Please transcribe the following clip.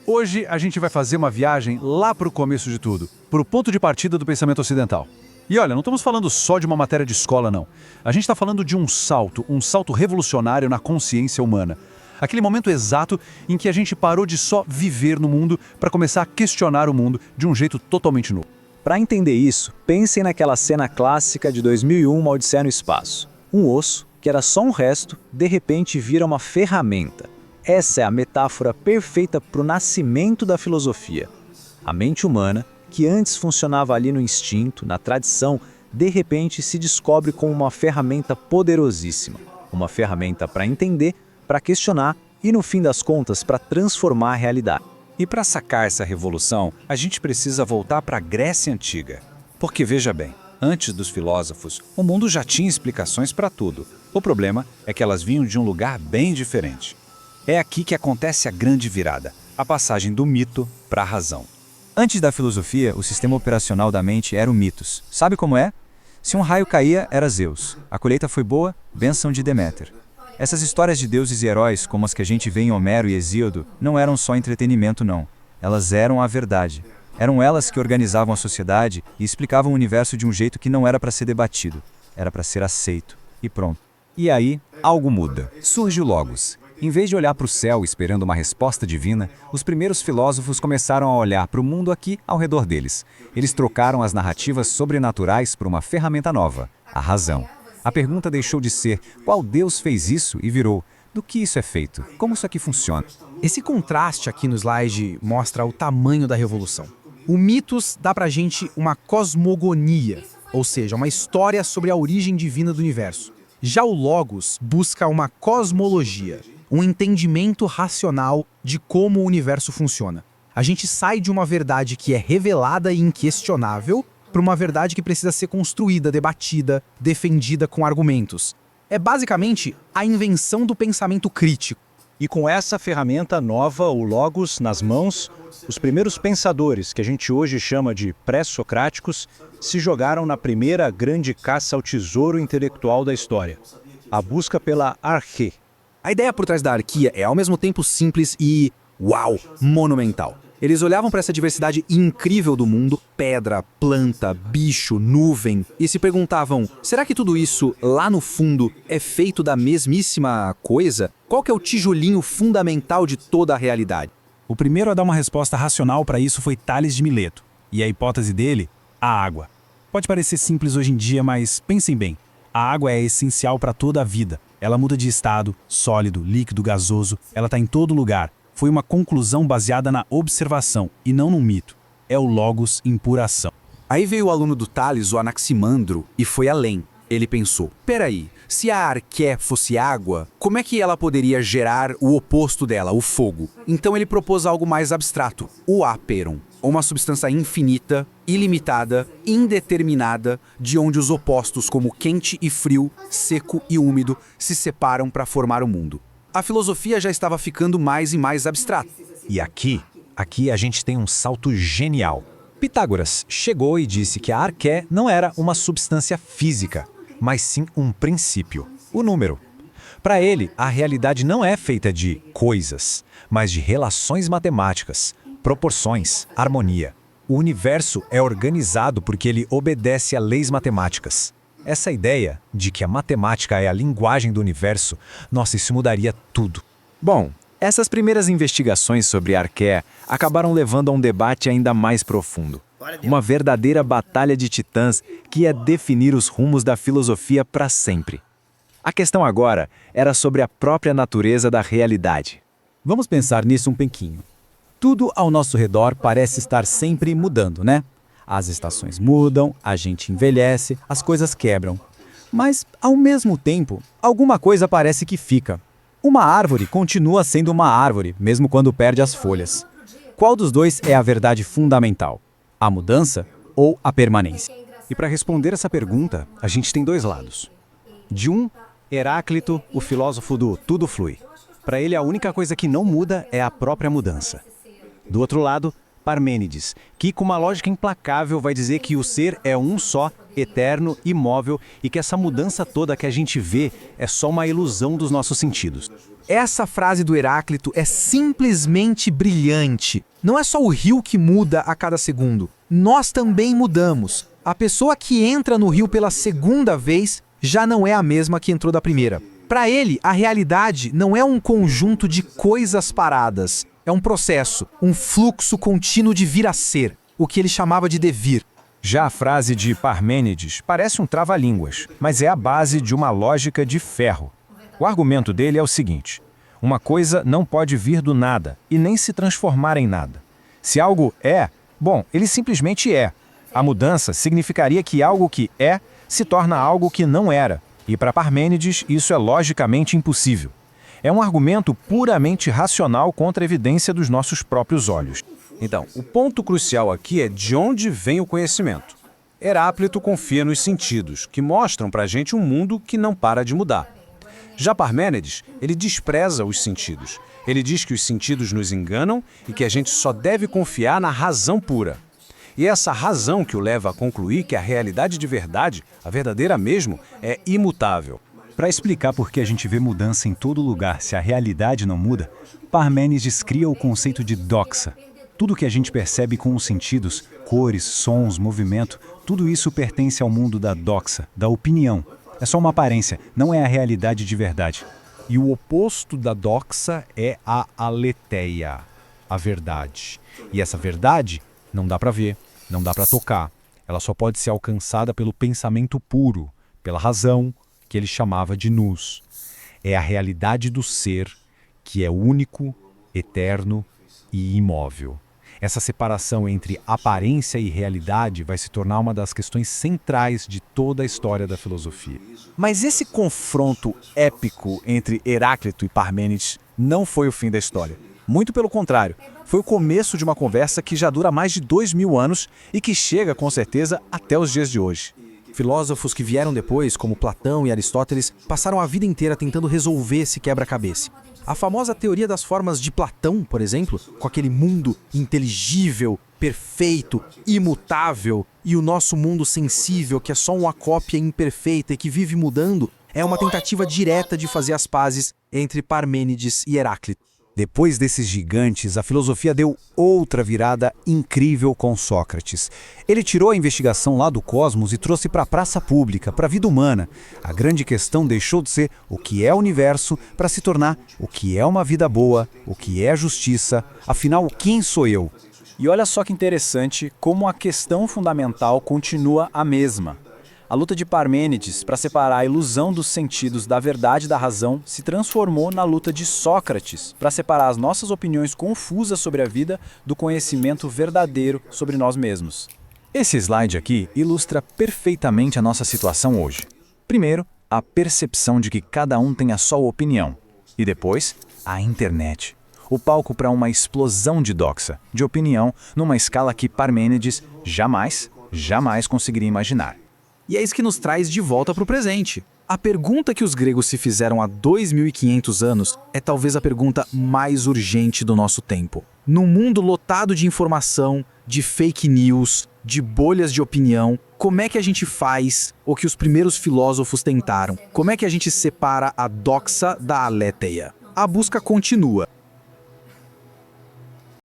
Hoje a gente vai fazer uma viagem lá para o começo de tudo, para o ponto de partida do pensamento ocidental. E olha, não estamos falando só de uma matéria de escola, não. A gente está falando de um salto revolucionário na consciência humana. Aquele momento exato em que a gente parou de só viver no mundo para começar a questionar o mundo de um jeito totalmente novo. Para entender isso, pensem naquela cena clássica de 2001, Uma Odisseia no Espaço. Um osso, que era só um resto, de repente vira uma ferramenta. Essa é a metáfora perfeita para o nascimento da filosofia. A mente humana, que antes funcionava ali no instinto, na tradição, de repente se descobre como uma ferramenta poderosíssima. Uma ferramenta para entender, para questionar e, no fim das contas, para transformar a realidade. E para sacar essa revolução, a gente precisa voltar para a Grécia Antiga. Porque veja bem, antes dos filósofos, o mundo já tinha explicações para tudo. O problema é que elas vinham de um lugar bem diferente. É aqui que acontece a grande virada, a passagem do mito para a razão. Antes da filosofia, o sistema operacional da mente era o mitos. Sabe como é? Se um raio caía, era Zeus. A colheita foi boa, bênção de Deméter. Essas histórias de deuses e heróis, como as que a gente vê em Homero e Hesíodo, não eram só entretenimento, não. Elas eram a verdade. Eram elas que organizavam a sociedade e explicavam o universo de um jeito que não era para ser debatido. Era para ser aceito. E pronto. E aí, algo muda. Surge o Logos. Em vez de olhar para o céu esperando uma resposta divina, os primeiros filósofos começaram a olhar para o mundo aqui ao redor deles. Eles trocaram as narrativas sobrenaturais por uma ferramenta nova, a razão. A pergunta deixou de ser qual Deus fez isso e virou do que isso é feito, como isso aqui funciona. Esse contraste aqui no slide mostra o tamanho da revolução. O mitos dá pra gente uma cosmogonia, ou seja, uma história sobre a origem divina do universo. Já o Logos busca uma cosmologia, um entendimento racional de como o universo funciona. A gente sai de uma verdade que é revelada e inquestionável para uma verdade que precisa ser construída, debatida, defendida com argumentos. É basicamente a invenção do pensamento crítico. E com essa ferramenta nova, o Logos, nas mãos, os primeiros pensadores, que a gente hoje chama de pré-socráticos, se jogaram na primeira grande caça ao tesouro intelectual da história, a busca pela arché. A ideia por trás da arquia é ao mesmo tempo simples e, uau, monumental. Eles olhavam para essa diversidade incrível do mundo, pedra, planta, bicho, nuvem, e se perguntavam, será que tudo isso, lá no fundo, é feito da mesmíssima coisa? Qual que é o tijolinho fundamental de toda a realidade? O primeiro a dar uma resposta racional para isso foi Tales de Mileto, e a hipótese dele, a água. Pode parecer simples hoje em dia, mas pensem bem, a água é essencial para toda a vida. Ela muda de estado, sólido, líquido, gasoso, ela está em todo lugar. Foi uma conclusão baseada na observação e não num mito. É o Logos em pura ação. Aí veio o aluno do Tales, o Anaximandro, e foi além. Ele pensou, peraí, se a arqué fosse água, como é que ela poderia gerar o oposto dela, o fogo? Então ele propôs algo mais abstrato, o áperon, uma substância infinita, ilimitada, indeterminada, de onde os opostos como quente e frio, seco e úmido se separam para formar o mundo. A filosofia já estava ficando mais e mais abstrata. E aqui a gente tem um salto genial. Pitágoras chegou e disse que a arqué não era uma substância física, mas sim um princípio, o número. Para ele, a realidade não é feita de coisas, mas de relações matemáticas, proporções, harmonia. O universo é organizado porque ele obedece a leis matemáticas. Essa ideia de que a matemática é a linguagem do universo, nossa, isso mudaria tudo. Bom, essas primeiras investigações sobre a arqué acabaram levando a um debate ainda mais profundo. Uma verdadeira batalha de titãs que ia definir os rumos da filosofia para sempre. A questão agora era sobre a própria natureza da realidade. Vamos pensar nisso um pouquinho. Tudo ao nosso redor parece estar sempre mudando, né? As estações mudam, a gente envelhece, as coisas quebram. Mas, ao mesmo tempo, alguma coisa parece que fica. Uma árvore continua sendo uma árvore, mesmo quando perde as folhas. Qual dos dois é a verdade fundamental? A mudança ou a permanência? E para responder essa pergunta, a gente tem dois lados. De um, Heráclito, o filósofo do tudo flui. Para ele, a única coisa que não muda é a própria mudança. Do outro lado, Parmênides, que com uma lógica implacável vai dizer que o ser é um só eterno, imóvel e que essa mudança toda que a gente vê é só uma ilusão dos nossos sentidos. Essa frase do Heráclito é simplesmente brilhante. Não é só o rio que muda a cada segundo. Nós também mudamos. A pessoa que entra no rio pela segunda vez já não é a mesma que entrou da primeira. Para ele, a realidade não é um conjunto de coisas paradas. É um processo, um fluxo contínuo de vir a ser, o que ele chamava de devir. Já a frase de Parmênides parece um trava-línguas, mas é a base de uma lógica de ferro. O argumento dele é o seguinte: uma coisa não pode vir do nada e nem se transformar em nada. Se algo é, bom, ele simplesmente é. A mudança significaria que algo que é se torna algo que não era, e para Parmênides isso é logicamente impossível. É um argumento puramente racional contra a evidência dos nossos próprios olhos. Então, o ponto crucial aqui é de onde vem o conhecimento. Heráclito confia nos sentidos, que mostram para a gente um mundo que não para de mudar. Já Parmênides, ele despreza os sentidos. Ele diz que os sentidos nos enganam e que a gente só deve confiar na razão pura. E é essa razão que o leva a concluir que a realidade de verdade, a verdadeira mesmo, é imutável. Para explicar por que a gente vê mudança em todo lugar se a realidade não muda, Parmênides cria o conceito de doxa. Tudo que a gente percebe com os sentidos, cores, sons, movimento, tudo isso pertence ao mundo da doxa, da opinião. É só uma aparência, não é a realidade de verdade. E o oposto da doxa é a aletheia, a verdade. E essa verdade não dá para ver, não dá para tocar. Ela só pode ser alcançada pelo pensamento puro, pela razão, que ele chamava de nous. É a realidade do ser, que é único, eterno e imóvel. Essa separação entre aparência e realidade vai se tornar uma das questões centrais de toda a história da filosofia. Mas esse confronto épico entre Heráclito e Parmênides não foi o fim da história. Muito pelo contrário, foi o começo de uma conversa que já dura mais de 2000 anos e que chega, com certeza, até os dias de hoje. Filósofos que vieram depois, como Platão e Aristóteles, passaram a vida inteira tentando resolver esse quebra-cabeça. A famosa teoria das formas de Platão, por exemplo, com aquele mundo inteligível, perfeito, imutável, e o nosso mundo sensível, que é só uma cópia imperfeita e que vive mudando, é uma tentativa direta de fazer as pazes entre Parmênides e Heráclito. Depois desses gigantes, a filosofia deu outra virada incrível com Sócrates. Ele tirou a investigação lá do cosmos e trouxe para a praça pública, para a vida humana. A grande questão deixou de ser o que é o universo para se tornar o que é uma vida boa, o que é justiça, afinal, quem sou eu? E olha só que interessante como a questão fundamental continua a mesma. A luta de Parmênides para separar a ilusão dos sentidos da verdade e da razão se transformou na luta de Sócrates para separar as nossas opiniões confusas sobre a vida do conhecimento verdadeiro sobre nós mesmos. Esse slide aqui ilustra perfeitamente a nossa situação hoje. Primeiro, a percepção de que cada um tem a sua opinião. E depois, a internet. O palco para uma explosão de doxa, de opinião, numa escala que Parmênides jamais conseguiria imaginar. E é isso que nos traz de volta para o presente. A pergunta que os gregos se fizeram há 2500 anos é talvez a pergunta mais urgente do nosso tempo. Num mundo lotado de informação, de fake news, de bolhas de opinião, como é que a gente faz o que os primeiros filósofos tentaram? Como é que a gente separa a doxa da aletheia? A busca continua.